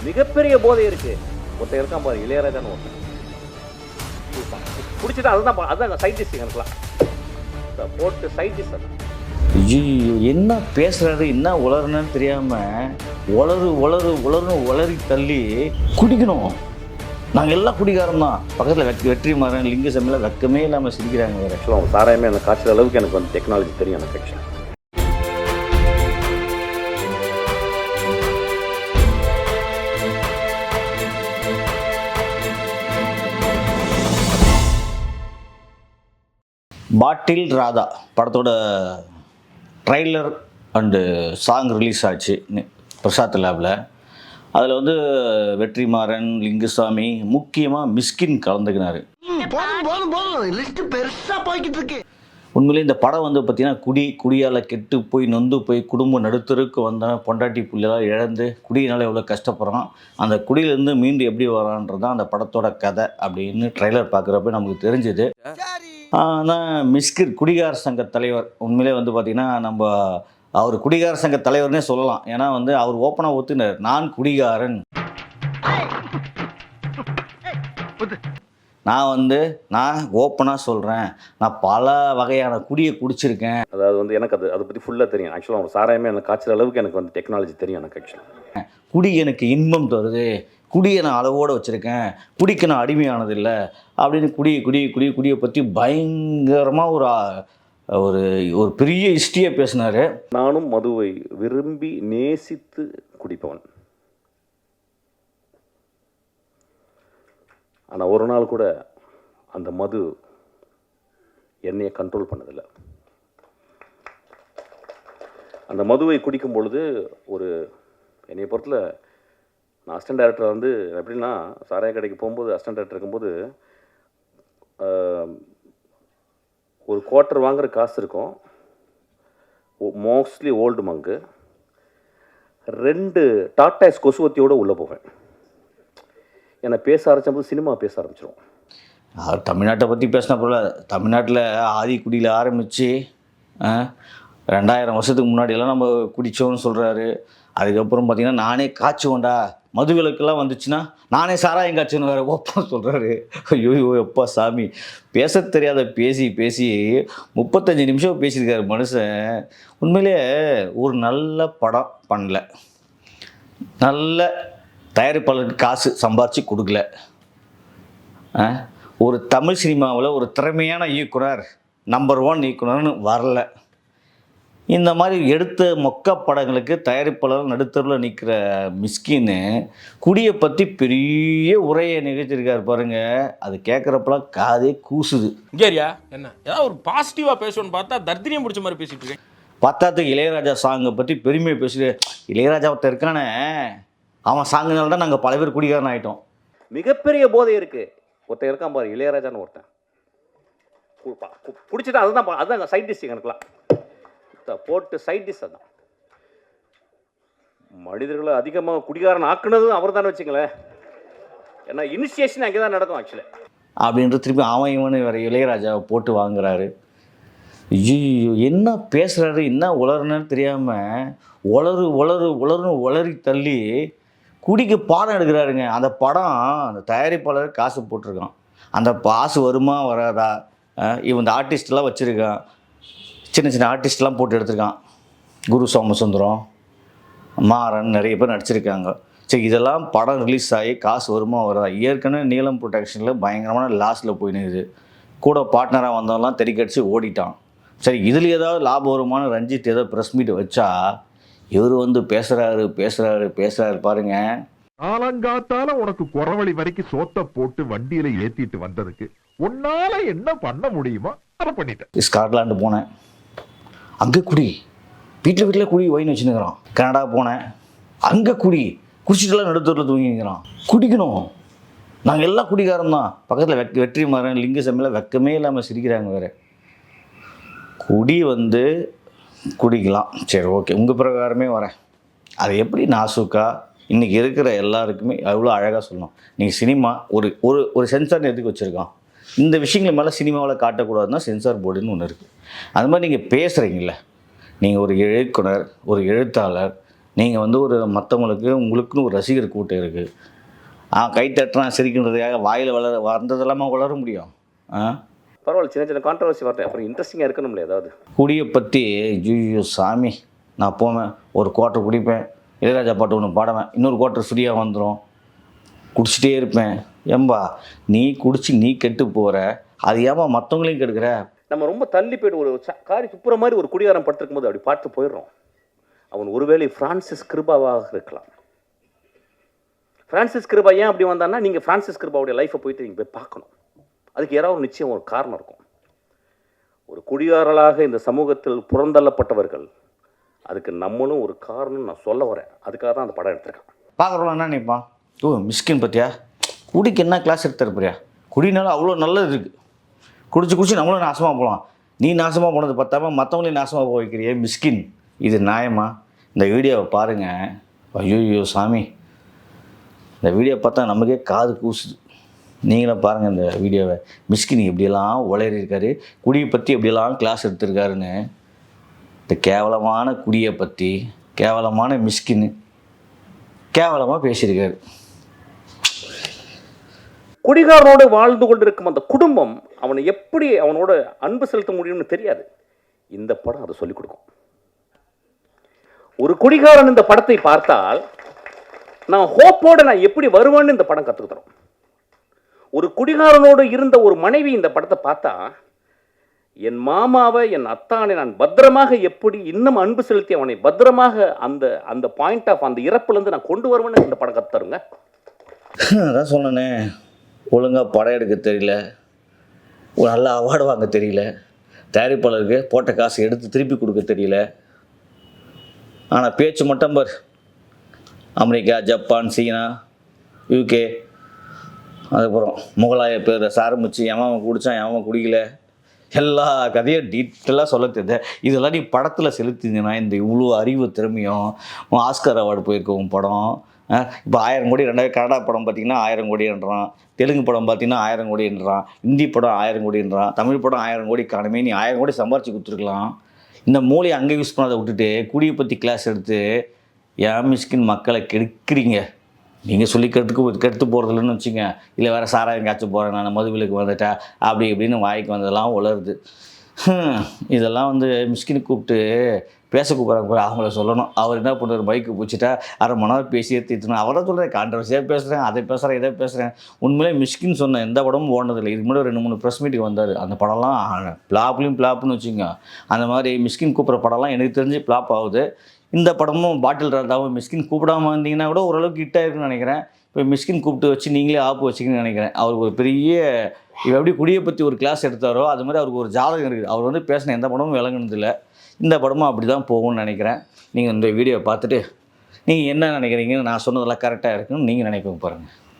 மிகப்பெரிய போதை இருக்கு. ஒருத்தர் இருக்கான் பாரு, இளையராஜான்னு ஒருத்தன் பிடிச்சிட்டு அதுதான் சயின்டிஸ்ட் எனக்குலாம் போட்டு சயின்டிஸ்ட். அது ஐயோ என்ன பேசுகிறாரு என்ன உளறுன்னு தெரியாமல் உளருன்னு உளறி தள்ளி குடிக்கணும். நாங்கள் எல்லாம் குடிக்காரம் தான். பக்கத்தில் வெற்றிமாறன் லிங்கசாமியில் வெக்கமே இல்லாமல் சிரிக்கிறாங்க வேறு. ஆக்சுவலாக அவங்க சாராயமே அந்த காய்ச்சல் அளவுக்கு எனக்கு வந்து டெக்னாலஜி தெரியும் எனக்கு ஆக்சுவலாக. பாட்டில் ராதா படத்தோட ட்ரைலர் அண்டு சாங் ரிலீஸ் ஆச்சு பிரசாத் லேபில். அதில் வந்து வெற்றிமாறன், லிங்குசாமி, முக்கியமாக மிஸ்கின் கலந்துக்கினார். உண்மையிலே இந்த படம் வந்து பார்த்திங்கன்னா குடியால் கெட்டு போய் நொந்து போய் குடும்பம் நடுத்தருக்கு வந்தவன் பொண்டாட்டி புள்ளையெல்லாம் இழந்து குடியினால் எவ்வளோ கஷ்டப்படுறான், அந்த குடியிலேருந்து மீண்டு எப்படி வரான்றது தான் அந்த படத்தோட கதை அப்படின்னு ட்ரைலர் பார்க்குறப்ப நமக்கு தெரிஞ்சுது. ஆனால் மிஸ்கின் குடிகார சங்க தலைவர் உண்மையிலே வந்து பார்த்திங்கன்னா நம்ம அவர் குடிகார சங்க தலைவர்னே சொல்லலாம். ஏன்னா வந்து அவர் ஓப்பனாக ஒத்துனார், நான் குடிகாரன், நான் ஓப்பனாக சொல்கிறேன், நான் பல வகையான குடியை குடிச்சிருக்கேன். அதாவது வந்து எனக்கு அதை பற்றி ஃபுல்லாக தெரியும். ஆக்சுவலாக அவங்க சாராயமே அந்த காய்ச்சல் அளவுக்கு எனக்கு வந்து டெக்னாலஜி தெரியும் எனக்கு ஆக்சுவலாக. குடி எனக்கு இன்பம் தருது, குடியை நான் அளவோடு வச்சுருக்கேன், குடிக்கு நான் அடிமையானதில்லை அப்படின்னு குடியை பற்றி பயங்கரமாக ஒரு ஒரு பெரிய ஹிஸ்ட்ரியை பேசினார். நானும் மதுவை விரும்பி நேசித்து குடிப்பவன். ஆனால் ஒரு நாள் கூட அந்த மது என்னையை கண்ட்ரோல் பண்ணதில்லை. அந்த மதுவை குடிக்கும் பொழுது என்னைய பொறுத்தில் நான் அசிஸ்டன்ட் டைரக்டர் வந்து எப்படின்னா சாராய கடைக்கு போகும்போது அசிஸ்டன்ட் டைரக்டர் இருக்கும்போது ஒரு குவார்ட்டர் வாங்குற காசு இருக்கும், மோஸ்ட்லி ஓல்டு மங்கு, 2 டாட்டாஸ் கொசுவத்தியோடு உள்ளே போவேன். என்னை பேச ஆரம்பிச்சபோது சினிமா பேச ஆரம்பிச்சிடும். தமிழ்நாட்டை பற்றி பேசின போல தமிழ்நாட்டில் ஆதிக்குடியில் ஆரம்பித்து 2000 வருஷத்துக்கு முன்னாடியெல்லாம் நம்ம குடித்தோன்னு சொல்கிறாரு. அதுக்கப்புறம் பார்த்திங்கன்னா நானே காய்ச்சுவேன்டா, மது விலக்கெல்லாம் வந்துச்சுன்னா நானே சாராயம் காய்ச்சுன்னு வேறு ஓப்பன் சொல்கிறாரு. ஐயோ எப்பா சாமி, பேச தெரியாத பேசி 35 நிமிஷம் பேசியிருக்காரு மனுஷன். உண்மையிலே ஒரு நல்ல படம் பண்ணல, நல்ல தயாரிப்பாளருக்கு காசு சம்பாரித்து கொடுக்கல, ஒரு தமிழ் சினிமாவில் ஒரு திறமையான இயக்குனர் நம்பர் 1 இயக்குனர்னு வரல. இந்த மாதிரி எடுத்த மொக்க படங்களுக்கு தயாரிப்பாளர் நடுத்தரில் நிற்கிற மிஸ்கின்னு குடியை பற்றி பெரிய உரையை நிகழ்த்திருக்காரு பாருங்க. அது கேட்குறப்பெல்லாம் காதே கூசுது. இங்கேரியா என்ன ஏதாவது ஒரு பாசிட்டிவாக பேசணும்னு பார்த்தா தர்தினியம் பிடிச்ச மாதிரி பேசிட்டு இருக்கேன். பத்தாத்துக்கு இளையராஜா சாங்கை பற்றி பெருமையை பேசுகிற இளையராஜா ஒருத்தர் இருக்கானே, அவன் சாங்குனால தான் நாங்கள் பல பேர் குடிகாரன் ஆகிட்டோம். மிகப்பெரிய போதை இருக்குது. ஒருத்தர் இருக்கான் பாரு, இளையராஜான்னு ஒருத்தன் பிடிச்சிட்டு அதுதான் சயின்டிஸ்ட் எனக்குலாம் போட்டு சயின்டிஸ்ட். அதுதான் மனிதர்களை அதிகமாக குடிகாரன் ஆக்குனதும் அவர் தானே வச்சுங்களேன். ஏன்னா இனிஷியேஷன் அங்கே தான் நடக்கும் ஆக்சுவலி அப்படின்ற திருப்பி அவன் வேறு இளையராஜாவை போட்டு வாங்குறாரு. ஐயோ என்ன பேசுகிறாரு என்ன உளறுன்னு தெரியாமல் உளருன்னு உளறி தள்ளி குடிக்கு பாடம் எடுக்கிறாருங்க. அந்த படம் அந்த தயாரிப்பாளர் காசு போட்டிருக்கான், அந்த காசு வருமா வராதா, இவன் இந்த ஆர்டிஸ்டெலாம் வச்சுருக்கான், சின்ன ஆர்டிஸ்ட்லாம் போட்டு எடுத்திருக்கான், குரு சோமசுந்தரம், மாறன், நிறைய பேர் நடிச்சிருக்காங்க. சரி, இதெல்லாம் படம் ரிலீஸ் ஆகி காசு வருமா வராதா? ஏற்கனவே நீலம் ப்ரொடக்ஷனில் பயங்கரமான லாஸில் போயினுக்குது, கூட பார்ட்னராக வந்தவங்களாம் தெறிக்கடிச்சு ஓடிட்டான். சரி, இதில் ஏதாவது லாபம் வருமான ரஞ்சித் ஏதோ ப்ரெஸ் மீட் வச்சா இவர் வந்து பேசுகிறாரு பாருங்க. ஆலங்காத்தால உனக்கு குறவழி வரைக்கும் சோத்த போட்டு வண்டியில ஏத்திட்டு வந்ததுக்கு உன்னால என்ன பண்ண முடியுமோ அதை பண்ணிட்டேன். ஸ்காட்லாண்டு போனேன், அங்கே குடி, வீட்டில் குடி ஒயின் வச்சுன்னுக்கிறான். கனடா போனேன், அங்கே குடிச்சிட்டுலாம் நடுத்தூரில் தூங்கிக்கிறான். குடிக்கணும், நாங்கள் எல்லாம் குடிகாரம் தான். பக்கத்தில் வெற்றிமாறன் லிங்கசாமியில் வெக்கமே இல்லாமல் சிரிக்கிறாங்க வேறு. குடி வந்து குடிக்கலாம், சரி ஓகே, உங்கள் பிரகாரமே வரேன். அது எப்படி நாசுக்கா இன்றைக்கி இருக்கிற எல்லாருக்குமே அவ்வளோ அழகாக சொல்லணும். நீங்கள் சினிமா ஒரு சென்சார் எதுக்கு வச்சுருக்கான், இந்த விஷயங்கள் மேலே சினிமாவில் காட்டக்கூடாதுன்னா சென்சார் போர்டுன்னு ஒன்று இருக்குது. அது மாதிரி நீங்கள் பேசுகிறீங்கள, நீங்கள் ஒரு இயக்குனர், ஒரு எழுத்தாளர், நீங்கள் வந்து ஒரு மற்றவங்களுக்கு உங்களுக்குன்னு ஒரு ரசிகர் கூட்டம் இருக்குது. கை தட்டுறான் சிரிக்கின்றதுக்காக வாயில் வந்ததெல்லாமா வளர முடியும்? பரவாயில்ல, சின்ன சின்ன கான்ட்ரவர்சி வரட்டும், அப்புறம் இன்ட்ரெஸ்டிங்காக இருக்கணும்ல ஏதாவது. குடியை பற்றி ஐயோ சாமி, நான் போவேன் ஒரு குவார்ட்டர் குடிப்பேன், இளையராஜா பாட்டு ஒன்று பாடுவேன், இன்னொரு குவார்ட்டர் ஃப்ரீயாக வந்துடும், குடிச்சிட்டே இருப்பேன். ஏம்பா நீ குடிச்சு நீ கெட்டு போகிற, அது ஏமா மற்றவங்களையும் கெடுக்கிற? நம்ம ரொம்ப தள்ளி போய்ட்டு ஒரு காரி துப்புற மாதிரி ஒரு குடிகாரம் படுத்திருக்கும் போது அப்படி பார்த்து போயிடுறோம். அவன் ஒருவேளை பிரான்சிஸ் கிருபாவாக இருக்கலாம். பிரான்சிஸ் கிருபா ஏன் அப்படி வந்தான்னா, நீங்கள் பிரான்சிஸ் கிருபாவுடைய லைஃப்பை போயிட்டு நீங்கள் போய் பார்க்கணும். அதுக்கு யாராவது ஒரு நிச்சயம் ஒரு காரணம் இருக்கும். ஒரு குடிகாரர்களாக இந்த சமூகத்தில் புறந்தள்ளப்பட்டவர்கள், அதுக்கு நம்மளும் ஒரு காரணம் நான் சொல்ல வரேன். அதுக்காக தான் அந்த படம் எடுத்திருக்கேன். பார்க்குறோம் என்ன நினைப்பான், ஓ மிஸ்கின் பற்றியா, குடிக்கு என்ன கிளாஸ் எடுத்துருப்பியா, குடினாலும் அவ்வளோ நல்லது இருக்குது, குடிச்சு நம்மளும் நாசமாக போகலாம், நீ நாசமாக போனது பார்த்தாம மற்றவங்களையும் நாசமாக போக வைக்கிறியே மிஸ்கின், இது நியாயமா? இந்த வீடியோவை பாருங்கள். ஐயோ சாமி, இந்த வீடியோ பார்த்தா நமக்கே காது கூசுது. நீங்களும் பாருங்கள் இந்த வீடியோவை. மிஸ்கின் எப்படியெல்லாம் உளறியிருக்காரு, குடியை பற்றி எப்படியெல்லாம் கிளாஸ் எடுத்திருக்காருன்னு. இந்த கேவலமான குடியை பற்றி, கேவலமான மிஸ்கின் கேவலமாக பேசியிருக்காரு. குடிகாரனோடு வாழ்ந்து கொண்டிருக்கும் அந்த குடும்பம் அவனை எப்படி அவனோட அன்பு செலுத்த முடியும்னு தெரியாது. இந்த படம் அதை சொல்லிக் கொடுக்கும். ஒரு குடிகாரன் இந்த படத்தை பார்த்தால் நான் ஹோப்போடு நான் எப்படி வருவேன்னு இந்த படம் கற்றுக் தரும். ஒரு குடிகாரனோடு இருந்த ஒரு மனைவி இந்த படத்தை பார்த்தா, என் மாமாவை என் அத்தானை நான் பத்திரமாக எப்படி இன்னும் அன்பு செலுத்தி அவனை பத்திரமாக அந்த அந்த பாயிண்ட் ஆஃப் அந்த இறப்புலேருந்து நான் கொண்டு வருவேன்னு இந்த படம் கற்று தருங்க. அதான் சொன்னேனே, ஒழுங்காக படம் எடுக்க தெரியல, ஒரு நல்ல அவார்டு வாங்க தெரியல, தயாரிப்பாளருக்கு போட்ட காசு எடுத்து திருப்பி கொடுக்க தெரியல. ஆனால் பேச்சு மட்டும் பார், அமெரிக்கா, ஜப்பான், சீனா, யூகே, அதுக்கப்புறம் முகலாய பேர் ஆரம்பித்து எவன் குடித்தான் எவன் குடிக்கல, எல்லா கதையும் டீட்டெயிலாக சொல்ல தெரியுது. இதெல்லாம் நீ படத்தில் செலுத்திங்கன்னா இந்த இவ்வளோ அறிவு திறமையும் ஆஸ்கர் அவார்டு போயிருக்கோம் படம். இப்போ 1000 கோடி 2000 கன்னடா படம் பார்த்திங்கன்னா 1000 கோடின்றான், தெலுங்கு படம் பார்த்திங்கன்னா 1000 கோடின்றான், ஹிந்தி படம் 1000 கோடின்றான், தமிழ் படம் 1000 கோடி காணுமே. நீ 1000 கோடி சம்பாரிச்சு கொடுத்துருக்கலாம். இந்த மூலையை அங்கே யூஸ் பண்ணாத விட்டுட்டு குடியை பற்றி கிளாஸ் எடுத்து ஏன் மிஸ்கின் மக்களை கெடுக்கிறீங்க? நீங்கள் சொல்லி கெடுத்து போகிறதில்லன்னு வச்சுங்க, இல்லை வேறு சாராயம் காய்ச்சி போகிறேன், நான் மதுவிலக்கு வந்துட்டேன் அப்படி இப்படின்னு வாய்க்கு வந்ததெல்லாம் உளருது. இதெல்லாம் வந்து மிஸ்கின் கூப்பிட்டு பேச கூப்பிட்றாங்க, அவங்கள சொல்லணும். அவர் என்ன பண்ணுவார், பைக்கு பிடிச்சிட்டா 1/2 மணி நேரம் பேசியே தீர்த்துணும். அவரை சொல்கிறேன், கான்ட்ரவர்சியாக பேசுகிறேன், அதை பேசுகிறேன், இதை பேசுகிறேன். உண்மையிலே மிஸ்கின் சொன்ன எந்த படமும் ஓடுனதில்லை. இதுக்கு முன்னாடி 2-3 ப்ரெஸ் மீட்டுக்கு வந்தார், அந்த படம்லாம் ஃப்ளாப்னு வச்சுங்க. அந்த மாதிரி மிஸ்கின் கூப்பிட்ற படம்லாம் எனக்கு தெரிஞ்சு ஃப்ளாப் ஆகுது. இந்த படமும் பாட்டில் ராதாவும் மிஸ்கின் கூப்பிடாமல் வந்தீங்கன்னா கூட ஓரளவுக்கு ஹிட் ஆயிருக்குன்னு நினைக்கிறேன். இப்போ மிஸ்கின் கூப்பிட்டு வச்சு நீங்களே ஆப்பு வச்சிங்கன்னு நினைக்கிறேன். அவருக்கு ஒரு பெரிய எப்படி குடியை பற்றி ஒரு கிளாஸ் எடுத்தாரோ அது மாதிரி அவருக்கு ஒரு ஜாதகம் இருக்குது. அவர் வந்து பேசின எந்த படமும் விளங்குனதில்லை. இந்த படமும் அப்படி தான் போகும்னு நினைக்கிறேன். நீங்கள் இந்த வீடியோவை பார்த்துட்டு நீங்கள் என்ன நினைக்கிறீங்கன்னு, நான் சொன்னதெல்லாம் கரெக்டாக இருக்குன்னு நீங்கள் நினைப்பீங்க பாருங்கள்.